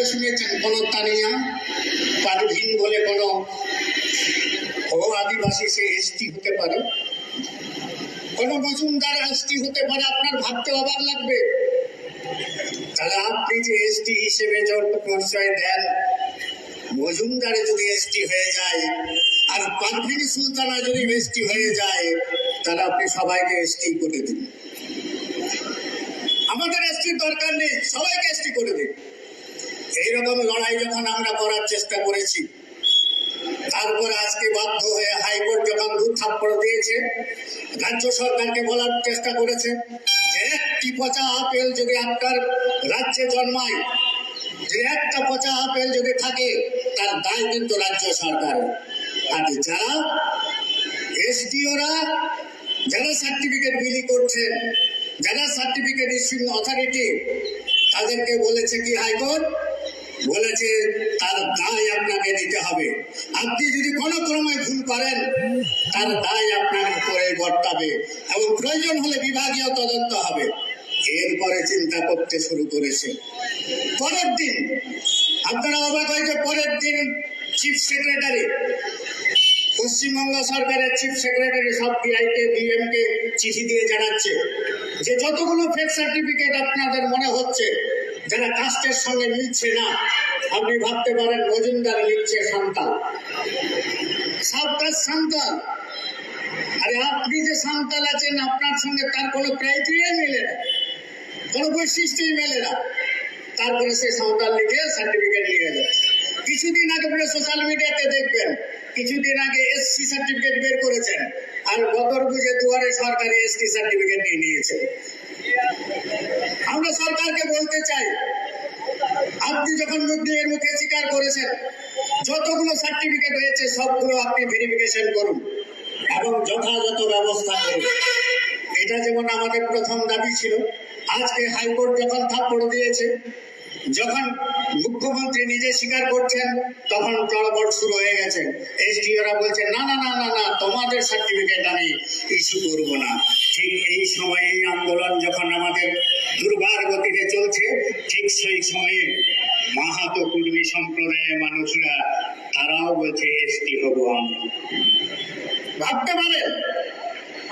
আপনারা শুনেছেন কোন তানিয়া পারভিন বলে কোন আদিবাসী সে এসটি হতে পারে, কোন মজুমদার এসটি হতে পারে? আপনার ভাবতে অবাক লাগবে। তাহলে আপনি যে এসটি হিসেবে পরিচয় দেন, মজুমদারে যদি এসটি হয়ে যায় আর পারভিন সুলতানা যদি এসটি হয়ে যায়, তাহলে আপনি সবাইকে এসটি করে দিন। আমাদের এসটির দরকার নেই, সবাইকে এসটি করে দিন। এইরকম লড়াই যখন আমরা করার চেষ্টা করেছি, তারপর আজকে বাধ্য হয়ে হাইকোর্ট যখন 2 থাপ্পড় দিয়েছে, রাজ্য সরকারকে বলার চেষ্টা করেছে যে একটি পচা আপেল যদি আপনার রাজ্যে জন্মায়, যে একটা পচা আপেল যদি থাকে, তার দায় কিন্তু রাজ্য সরকারের। আর যারা এসডিওরা যারা সার্টিফিকেট বিলি করছেন, যারা সার্টিফিকেট ইস্যুইং অথরিটি, তাদেরকে বলেছে কি হাইকোর্ট বলেছে তার দায় আপনাকে নিতে হবে। আপনি যদি কোনো ক্রমে ভুল করেন, তার দায় আপনার উপরে বর্তাবে এবং প্রয়োজন হলে বিভাগীয় তদন্ত হবে। এরপরে চিন্তা করতে শুরু করেছে। পরের দিন আপনারা অবাক হয় যে পরের দিন চিফ সেক্রেটারি, পশ্চিমবঙ্গ সরকারের চিফ সেক্রেটারি সব ডিআইকে ডিএমকে চিঠি দিয়ে জানাচ্ছে যে যতগুলো ফেক সার্টিফিকেট আপনাদের মনে হচ্ছে যারা কাস্টের সঙ্গে মিলছে না, আপনি ভাবতে পারেন মজুমদার লিখছে সান্তাল, সবটার সান্তাল। আরে আপনি যে সান্তাল আছেন, আপনার সঙ্গে তার কোনো ক্রাইটেরিয়া মেলে না, কোনো বৈশিষ্ট্যই মেলে না, তারপরে সে সান্তাল লিখে সার্টিফিকেট নিয়ে যাচ্ছে। কিছুদিন আগে বলে সোশ্যাল মিডিয়াতে দেখবেন, কিছুদিন আগে এসসি সার্টিফিকেট বের করেছেন, আর বদর বুঝে দুয়ারে সরকারি এসটি সার্টিফিকেট নিয়ে নিয়েছে। আমরা সরকারকে বলতে চাই, আপনি যখন এর মুখে স্বীকার করেছেন যতগুলো সার্টিফিকেট হয়েছে সবগুলো আপনি ভেরিফিকেশন করুন এবং যথাযথ ব্যবস্থা করুন। এটা যেমন আমাদের প্রথম দাবি ছিল। আজকে হাইকোর্ট যখন থাপ্পড় দিয়েছে, যখন মুখ্যমন্ত্রী নিজে স্বীকার করছেন, তখন চড়বড় শুরু হয়ে গেছে। এসডিওরা বলছে না না না না না, তোমাদের সার্টিফিকেট আমি ইস্যু করবো না। ঠিক এই সময়ে আন্দোলন যখন আমাদের দুর্বার গতিতে চলছে, ঠিক সেই সময়ে মাহাতো কুর্মী সম্প্রদায়ের মানুষরা তারাও বলছে এসটি হবো আমরা। ভাবতে পারেন,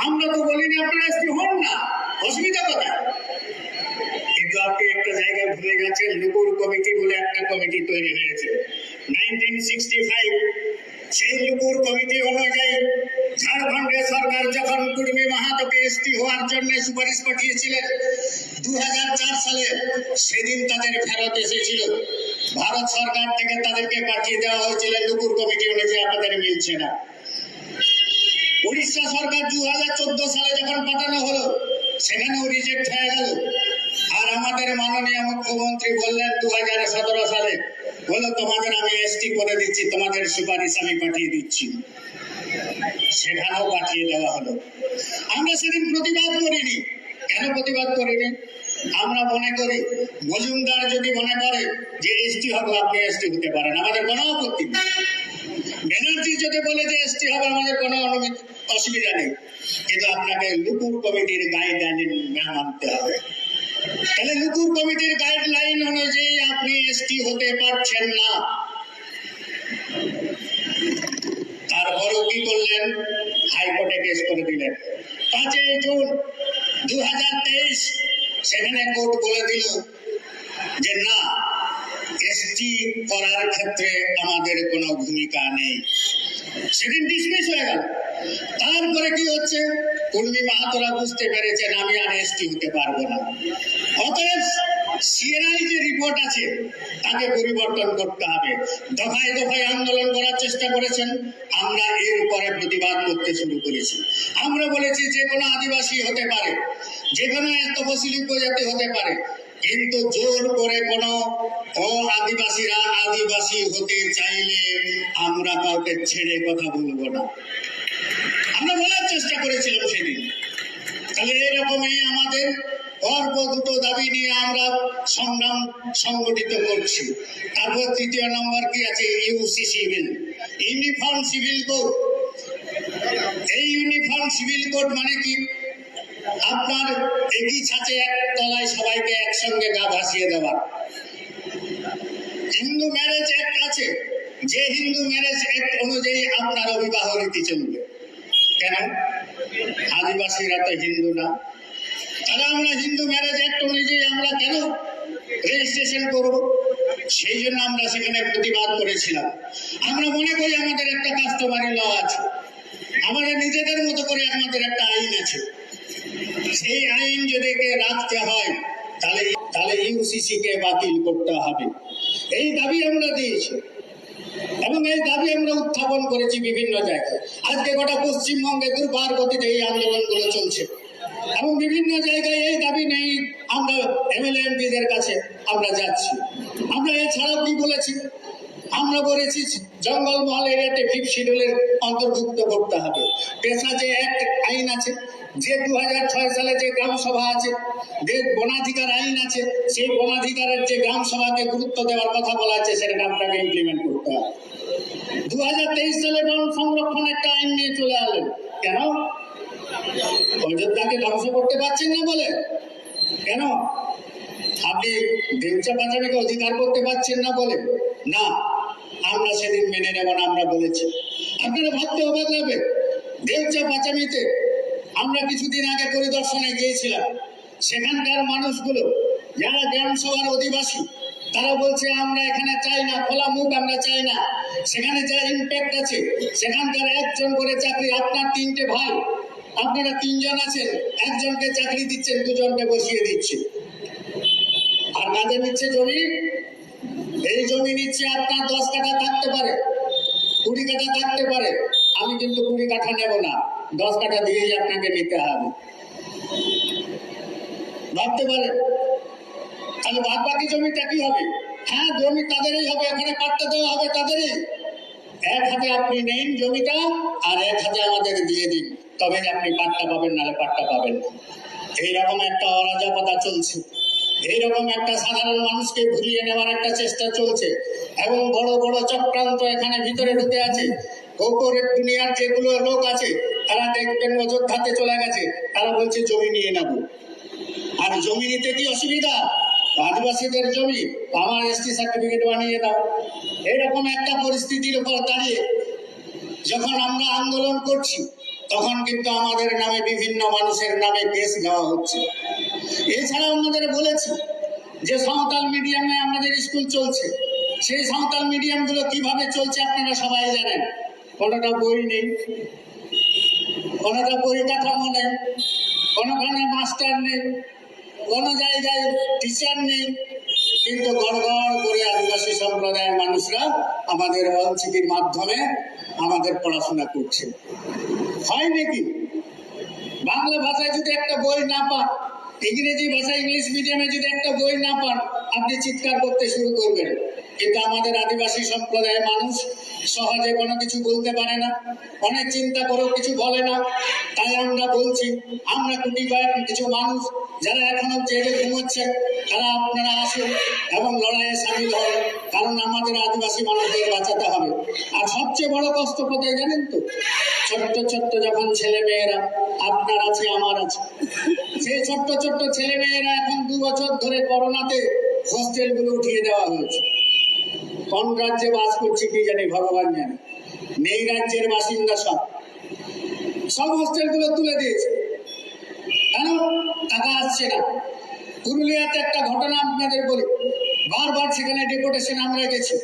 আমরা তো বলিনি আপনারা এসটি হন না, অসুবিধা কোথায়? কিন্তু আপনি একটা জায়গায় ভুলে গেছেন, লুকুর কমিটি বলে একটা কমিটি তৈরি হয়েছে 1965। সেই লুকুর কমিটি অনুযায়ী ঝাড়খণ্ডের সরকার যখন কুর্মী মাহাতোকে এসটি হওয়ার জন্য সুপারিশ পাঠিয়েছিলেন 2004 সালে, সেদিন তাদের ফেরত এসেছিল। ভারত সরকার থেকে তাদেরকে পাঠিয়ে দেওয়া হয়েছিল লুকুর কমিটি অনুযায়ী আপনাদের মিলছে না। উড়িষ্যা সরকার 2014 সালে যখন পাঠানো হলো, সেখানেও রিজেক্ট হয়ে গেল। আর আমাদের মাননীয় মুখ্যমন্ত্রী বললেন 2017 সালে, বলো তোমাদের আমি এসটি করে দিচ্ছি, তোমাদের সুপারিশ আমি পাঠিয়ে দিচ্ছি। সেখানেও পাঠিয়ে দেওয়া হলো। আমরা সেদিন প্রতিবাদ করিনি। কেন প্রতিবাদ করিনি? আমরা মনে করি মজুমদার যদি মনে করে যে এসটি হবে, আপনি এসটি হতে পারেন, আমাদের কোনো আপত্তি নেই। ব্যানার্জি যদি বলে যে এসটি হবে, আমাদের কোনো অসুবিধা নেই। কিন্তু আপনাকে লুকুর কমিটির গাইডলাইন মানতে হবে। তাহলে লুকুর কমিটির গাইডলাইন অনুযায়ী আপনি এসটি হতে পারছেন না। তারপরও কি করলেন? হাইকোর্টে কেস করে দিলেন। 5 জুন 2023 সেখানে কোর্ট বলে দিল যে না, এসটি করার ক্ষেত্রে আমাদের কোনো ভূমিকা নেই। সেদিন ডিসমিস হয়ে গেল। তারপরে কি হচ্ছে? কুর্মী মাহাতোরা বুঝতে পেরেছেন আমি আর এসটি হতে পারবো না। অতএব সিএনআই যে রিপোর্ট আছে তাকে পরিবর্তন করতে হবে। দফায় দফায় আন্দোলন করার চেষ্টা করেছেন, আমরা এর উপরে প্রতিবাদ করতে শুরু করেছি। আমরা বলেছি যে কোনো আদিবাসী হতে পারে, যে কোনো তপশিলি উপজাতি হতে পারে, কিন্তু জোর করে কোনো আদিবাসীরা আদিবাসী হতে চাইলে আমরা কাউকে ছেড়ে কথা বলবো না। আমরা বলার চেষ্টা করেছিলাম সেদিন। তাহলে এরকমই আমাদের অল্প দুটো দাবি নিয়ে আমরা সংগ্রাম সংগঠিত করছি। তারপর 3 নম্বর কি আছে? ইউসিসি বিল, ইউনিফর্ম সিভিল কোড। এই ইউনিফর্ম সিভিল কোড মানে কি? আপনার একই ছাঁচে এক তলায় সবাইকে একসঙ্গে গা ভাসিয়ে দেওয়া। হিন্দু ম্যারেজ অ্যাক্ট আছে, যে হিন্দু ম্যারেজ অ্যাক্ট অনুযায়ী আপনার বিবাহ রীতি চলবে। কেন? আদিবাসীরা তো হিন্দু না, তাহলে আমরা হিন্দু ম্যারেজ অ্যাক্ট অনুযায়ী আমরা কেন রেজিস্ট্রেশন করব? সেই জন্য আমরা সেখানে প্রতিবাদ করেছিলাম। আমরা মনে করি আমাদের একটা কাস্টমারি ল আছে, আমাদের নিজেদের মতো করে আমাদের একটা আইন আছে। সেই আইন যদি রাখতে হয় তাহলে ইউসিসি কে বাতিল করতে হবে, এই দাবি আমরা দিয়েছি এবং এই দাবি আমরা উত্থাপন করেছি বিভিন্ন জায়গায়। আজকে গোটা পশ্চিমবঙ্গে দুর্বার গতিতে এই আন্দোলনগুলো চলছে এবং বিভিন্ন জায়গায় এই দাবি নেই আমরা এমএলএ এমপিদের কাছে আমরা যাচ্ছি। আমরা এছাড়াও কি বলেছি? আমরা বলেছি জঙ্গলমহল এরিয়াতে 5th শিডিউলের অন্তর্ভুক্ত করতে হবে। পেশা যে একটা আইন আছে, যে 2006 সালে যে গ্রাম সভা আছে, যে বনাধিকার আইন আছে, সেই বনাধিকারের যে গ্রাম সভাকে গুরুত্ব দেওয়ার কথা বলা আছে সেটা আপনাকে ইমপ্লিমেন্ট করতে হবে। 2023 সালে বন সংরক্ষণ একটা আইন নিয়ে চলে এলেন, কেন? অযোধ্যাকে ধ্বংস করতে পারছেন না বলে? কেন? আপনি দেউচা পাচামিকে অধিকার করতে পারছেন না বলে? না, আমরা সেদিন মেনে নেব না, আমরা বলেছি। আপনারা ভাবতে অবাক লাগবে, দেউচা পাচামিতে আমরা কিছুদিন আগে পরিদর্শনে গিয়েছিলাম। সেখানকার মানুষগুলো যারা গ্রাম সভার অধিবাসী তারা বলছে আমরা এখানে চাই না, খোলা মুখ আমরা চাই না। সেখানে যা ইম্প্যাক্ট আছে, সেখানকার একজন করে চাকরি, আপনার 3টে ভাই, আপনারা 3 জন আছেন, একজনকে চাকরি দিচ্ছেন, 2 জনকে বসিয়ে দিচ্ছে। আর কাদের নিচ্ছে জমি? এই জমি নিচ্ছে আপনার 10 কাঠা থাকতে পারে, 20 কাঠা থাকতে পারে, আমি কিন্তু 20 কাঠা নেব না, 10 কাঠা দিয়েই আপনাকে নিতে হবে। ভাবতে পারে, তাহলে বাদ বাকি জমিটা কি হবে? হ্যাঁ, জমি তাদেরই হবে, এখানে পাট্টা দেওয়া হবে তাদেরই। এক হাতে আপনি নেন জমিটা আর এক হাতে আমাদের দিয়ে দিন, তবে আপনি পাট্টা পাবেন, নাহলে পাট্টা পাবেন না। এইরকম একটা অরাজকতা চলছে, এইরকম একটা সাধারণ মানুষকে ভুলিয়ে নেওয়ার একটা চেষ্টা চলছে এবং বড় বড় চক্রান্ত এখানে ভিতরে ঢুকে আছে। কর্পোরেট দুনিয়ার যেগুলো লোক আছে তারা দেখবেন অযোধ্যাতে চলে গেছে, তারা বলছে জমি নিয়ে নেব। আর জমি নিতে কি অসুবিধা? আদিবাসীদের জমি, আমার এসটি সার্টিফিকেট বানিয়ে দাও। এরকম একটা পরিস্থিতির উপর দাঁড়িয়ে যখন আমরা আন্দোলন করছি, তখন কিন্তু আমাদের নামে বিভিন্ন মানুষের নামে কেস দেওয়া হচ্ছে। এছাড়াও আমাদের বলেছি যে সাঁওতাল মিডিয়ামে আমাদের স্কুল চলছে, সেই সাঁওতাল মিডিয়ামগুলো কিভাবে চলছে আপনারা সবাই জানেন। কোনোটা বই নেই, কোনোটা পরিকাঠামো নেই, কোনোখানে মাস্টার নেই, কোনো জায়গায় টিচার নেই, কিন্তু গড় গড় করে আদিবাসী সম্প্রদায়ের মানুষরা আমাদের অঞ্চিকির মাধ্যমে আমাদের পড়াশোনা করছে। হয় নাকি? বাংলা ভাষায় যদি একটা বই না পান, ইংরেজি ভাষায় ইংলিশ মিডিয়ামে যদি একটা বই না পান, আপনি চিৎকার করতে শুরু করবেন। কিন্তু আমাদের আদিবাসী সম্প্রদায়ের মানুষ সহজে কোনো কিছু বলতে পারে না, অনেক চিন্তা করেও কিছু বলে না। তাই আমরা বলছি, আমরা কোটি কয়েক কিছু মানুষ যারা এখনো জেলে ঘুমোচ্ছেন, তারা আপনারা আসুন এবং লড়াইয়ে সামিল হন, কারণ আমাদের আদিবাসী মানুষদের বাঁচাতে হবে। আর সবচেয়ে বড় কষ্ট কোথায় জানেন তো? ছোট্ট ছোট্ট যখন ছেলে মেয়েরা, আপনার আছে আমার আছে, সেই ছোট্ট ছোট্ট ছেলে মেয়েরা এখন 2 বছর ধরে করোনাতে হোস্টেলগুলো উঠিয়ে দেওয়া হয়েছে। কোন রাজ্যে বাস করছে কি জানি, ভগবান জানে। নেই রাজ্যের বাসিন্দা সব হোস্টেলগুলো তুলে দিয়েছে। কেন? টাকা আসছে না। পুরুলিয়াতে একটা ঘটনা আপনাদের বলি, বারবার সেখানে ডেপুটেশন আমরা গেছি,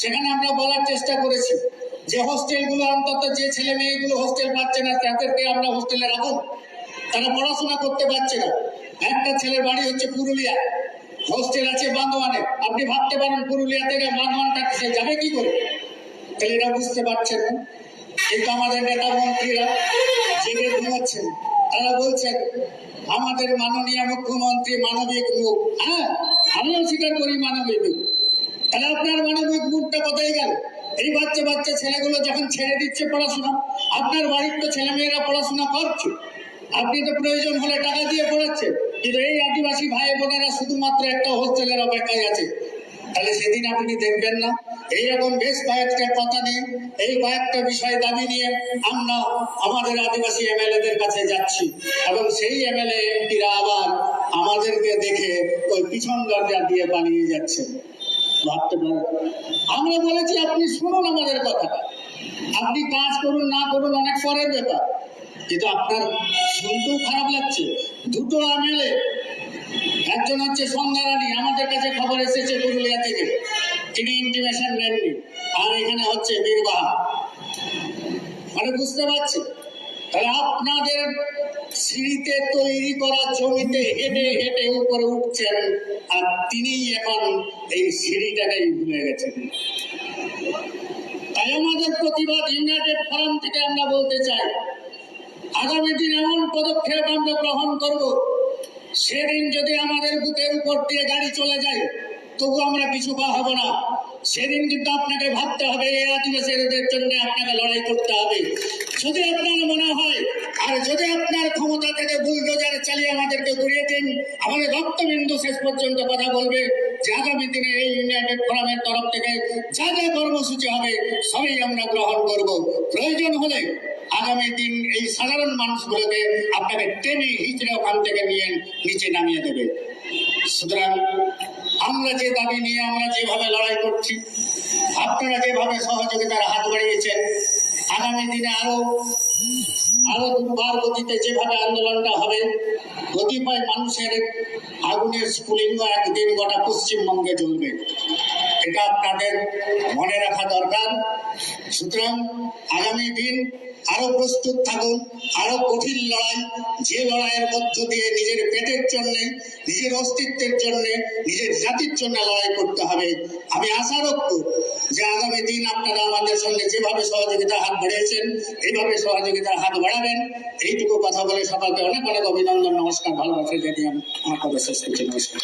সেখানে আমরা বলার চেষ্টা করেছি যে হোস্টেলগুলো অন্তত যে ছেলে মেয়েগুলো হোস্টেল পাচ্ছে না তাদেরকে আমরা হোস্টেলে রাখুন, তারা পড়াশোনা করতে পারছে না। একটা ছেলের বাড়ি হচ্ছে পুরুলিয়া, হোস্টেল আছে বান্দোয়ানে। আপনি ভাবতে পারেন পুরুলিয়া থেকে বান্দোয়ানটা সে যাবে কি করে? তাহলে এরা বুঝতে পারছেন না। কিন্তু আমাদের নেতা মন্ত্রীরা জেগে ঘুমাচ্ছেন, তারা বলছেন আমাদের মাননীয় মুখ্যমন্ত্রী মানবিক মুখ। হ্যাঁ, আমিও স্বীকার করি মানবিক মুখ। তাহলে আপনার মানবিক মুখটা কোথায় গেল? এই বাচ্চা বাচ্চা ছেলেগুলো যখন ছেড়ে দিচ্ছে পড়াশোনা, আপনার বাড়ির তো ছেলেমেয়েরা পড়াশোনা করছে, আপনি তো প্রয়োজন হলে টাকা দিয়ে পড়াচ্ছেন, কিন্তু এই আদিবাসী ভাই বোনেরা শুধুমাত্র একটা হোস্টেলের অপেক্ষায় আছে। তাহলে সেদিন আপনি দেখবেন না? এইরকম বেশ কয়েকটা কথা নিয়ে, এই কয়েকটা বিষয় দাবি নিয়ে আমরা আমাদের আদিবাসী এমএলএদের কাছে যাচ্ছি এবং সেই এমএলএ এমপিরা আবার আমাদেরকে দেখে ওই পিছন দরজা দিয়ে পালিয়ে যাচ্ছে। ভাবতে পারেন। আমরা বলেছি আপনি শুনুন আমাদের কথা, আপনি কাজ করুন না করুন অনেক পরের ব্যাপার, কিন্তু আপনার শুনতেও খারাপ লাগছে। দুটো এমএলএ, একজন হচ্ছে সন্ধ্যা রানী, আমাদের কাছে খবর এসেছে পুরুলিয়া থেকে, তিনি ইন্টিমেশন নেননি, আর এখানে হচ্ছে বীরবাহা। মানে বুঝতে পারছি, তাহলে আপনাদের সিঁড়িতে তৈরি করা জমিতে হেঁটে হেঁটে উপরে উঠছেন, আর তিনি এখন এই সিঁড়িটাকেই ভুলে গেছেন। তাই আমাদের প্রতিবাদ ইউনাইটেড ফোরাম থেকে আমরা বলতে চাই, আগামী দিন এমন পদক্ষেপ আমরা গ্রহণ করব, সেদিন যদি আমাদের বুকের উপর দিয়ে গাড়ি চলে যায় তবু আমরা পিছু পা হব না। সেদিন কিন্তু আপনাকে ভাবতে হবে, এই আদিবাসীদের জন্য আপনাকে লড়াই করতে হবে। যদি আপনার মনে হয় আর যদি আপনার ক্ষমতা থেকে বুলডোজার চালিয়ে আমাদেরকে ঘুরিয়ে দিন, আমাদের রক্তবিন্দু শেষ পর্যন্ত কথা বলবে যে আগামী দিনে এই ইউনাইটেড ফোরামের তরফ থেকে যা যা কর্মসূচি হবে সবই আমরা গ্রহণ করব। প্রয়োজন হলে আগামী দিন এই সাধারণ মানুষগুলোকে আপনাকে টেনে হিচড়ে ওখান থেকে নিয়ে নিচে নামিয়ে দেবে। সুতরাং আমরা যে দাবি নিয়ে আমরা যেভাবে লড়াই করছি, আপনারা যেভাবে সহযোগিতার হাত বাড়িয়েছেন, আগামী দিনে আরো দুর্বার গতিতে যেভাবে আন্দোলনটা হবে, কতিপয় মানুষের আগুনের স্ফুলিঙ্গ একদিন গোটা পশ্চিমবঙ্গে জ্বলবে, এটা আপনাদের মনে রাখা দরকার। সুতরাং আগামী দিন আরো প্রস্তুত থাকুন, আরো কঠিন লড়াই, যে লড়াইয়ের মধ্য দিয়ে নিজের পেটের জন্য, নিজের অস্তিত্বের জন্য, নিজের জাতির জন্য লড়াই করতে হবে। আমি আশা রাখব যে আগামী দিন আপনারা আমাদের সঙ্গে যেভাবে সহযোগিতার হাত বাড়িয়েছেন এইভাবে সহযোগিতার হাত বাড়াবেন। এইটুকু কথা বলে সকলকে অনেক অনেক অভিনন্দন, নমস্কার, ভালোবাসা জানিয়ে আমার কথা শেষ করছি। নমস্কার।